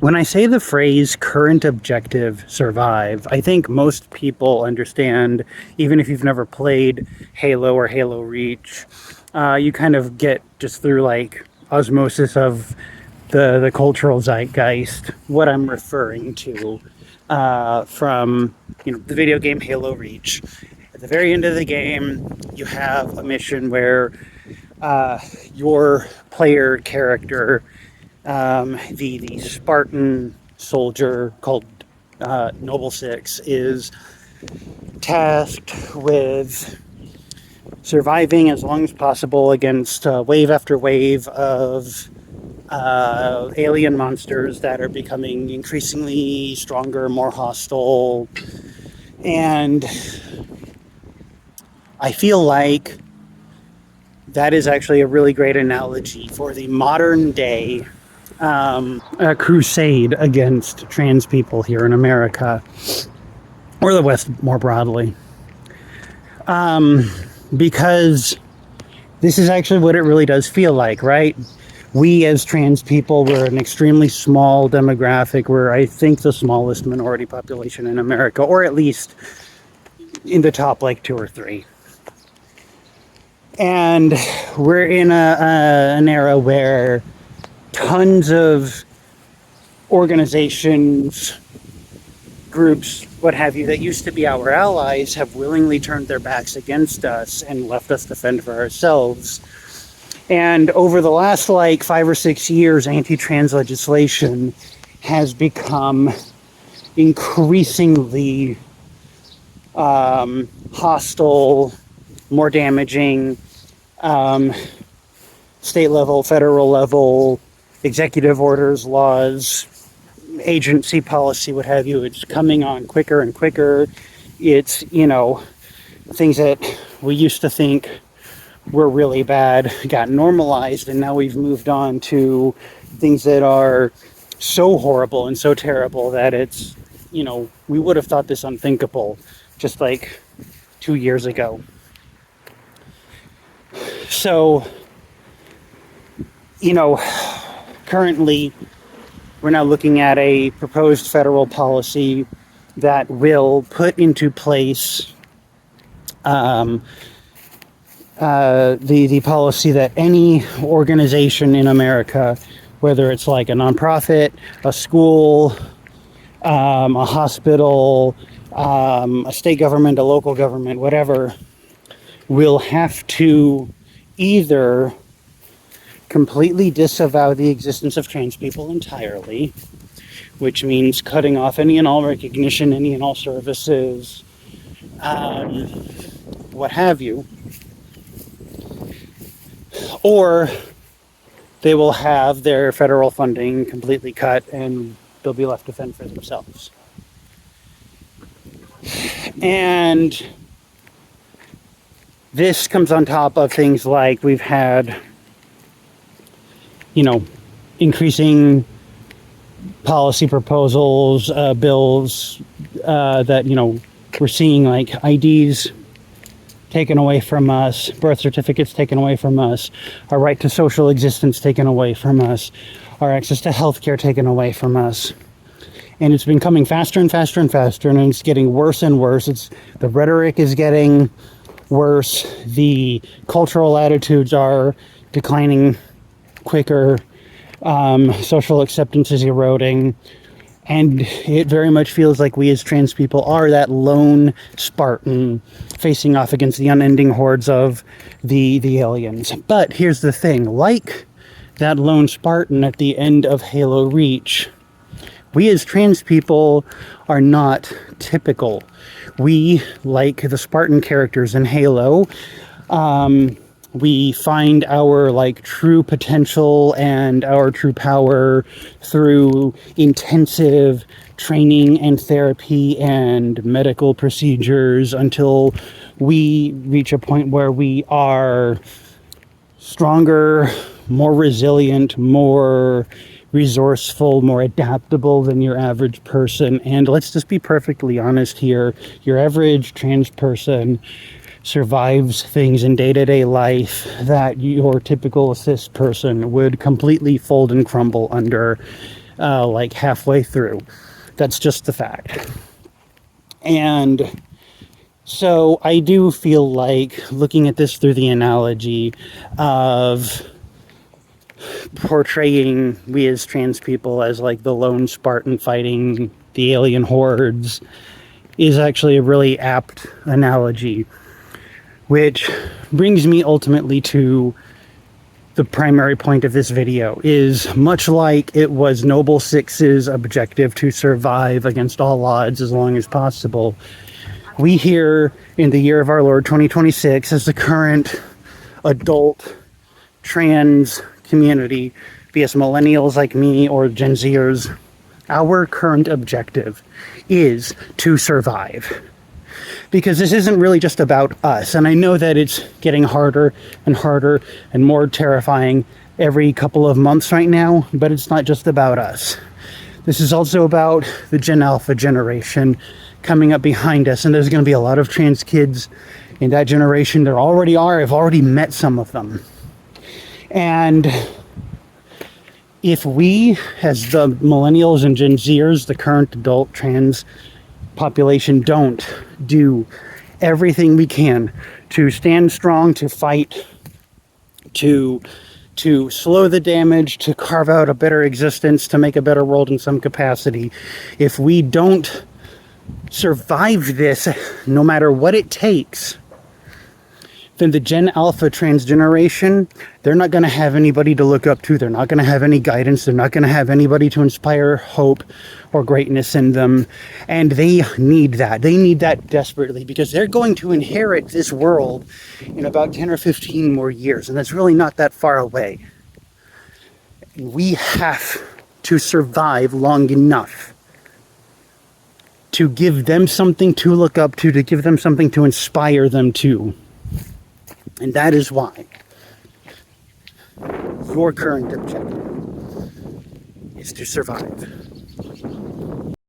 When I say the phrase current objective survive, I think most people understand, even if you've never played Halo or Halo Reach, you kind of get just through like osmosis of the cultural zeitgeist what I'm referring to from the video game Halo Reach. At the very end of the game, you have a mission where your player character, the Spartan soldier called Noble Six, is tasked with surviving as long as possible against wave after wave of alien monsters that are becoming increasingly stronger, more hostile. And I feel like that is actually a really great analogy for the modern day crusade against trans people here in America, or the West more broadly. Because this is actually what it really does feel like, right? We as trans people, we're an extremely small demographic. We're, I think, the smallest minority population in America, or at least in the top like 2 or 3. And we're in an era where tons of organizations, groups, what have you, that used to be our allies have willingly turned their backs against us and left us to fend for ourselves. And over the last like 5 or 6 years, anti-trans legislation has become increasingly hostile, more damaging, state level, federal level, executive orders, laws, agency policy, what have you. It's coming on quicker and quicker. It's, things that we used to think were really bad got normalized, and now we've moved on to things that are so horrible and so terrible that it's, we would have thought this unthinkable just like 2 years ago. So, currently we're now looking at a proposed federal policy that will put into place the policy that any organization in America, whether it's like a nonprofit, a school, a hospital, a state government, a local government, whatever, will have to either completely disavow the existence of trans people entirely, which means cutting off any and all recognition, any and all services, what have you, or they will have their federal funding completely cut and they'll be left to fend for themselves. And this comes on top of things like we've had, increasing policy proposals, bills that, we're seeing like IDs taken away from us, birth certificates taken away from us, our right to social existence taken away from us, our access to healthcare taken away from us. And it's been coming faster and faster and faster, and it's getting worse and worse. The rhetoric is getting worse. The cultural attitudes are declining quicker. Social acceptance is eroding. And it very much feels like we as trans people are that lone Spartan facing off against the unending hordes of the aliens. But here's the thing, like that lone Spartan at the end of Halo Reach, we as trans people are not typical. We, like the Spartan characters in Halo, we find our true potential and our true power through intensive training and therapy and medical procedures until we reach a point where we are stronger, more resilient, more resourceful, more adaptable than your average person. And let's just be perfectly honest here. Your average trans person survives things in day-to-day life that your typical cis person would completely fold and crumble under. like halfway through. That's just the fact. And so I do feel like looking at this through the analogy of portraying we as trans people as like the lone Spartan fighting the alien hordes is actually a really apt analogy, which brings me ultimately to the primary point of this video. Is much like it was Noble Six's objective to survive against all odds as long as possible, we here in the year of our Lord 2026, as the current adult trans community, be it millennials like me or Gen Zers, our current objective is to survive. Because this isn't really just about us. And I know that it's getting harder and harder and more terrifying every couple of months right now, but it's not just about us. This is also about the Gen Alpha generation coming up behind us. And there's going to be a lot of trans kids in that generation. There already are. I've already met some of them. And if we, as the millennials and Gen Zers, the current adult trans population, don't do everything we can to stand strong, to fight, to slow the damage, to carve out a better existence, to make a better world in some capacity, if we don't survive this, no matter what it takes, then the Gen Alpha trans generation, they're not going to have anybody to look up to. They're not going to have any guidance. They're not going to have anybody to inspire hope or greatness in them. And they need that. They need that desperately, because they're going to inherit this world in about 10 or 15 more years. And that's really not that far away. We have to survive long enough to give them something to look up to give them something to inspire them to. And that is why your current objective is to survive.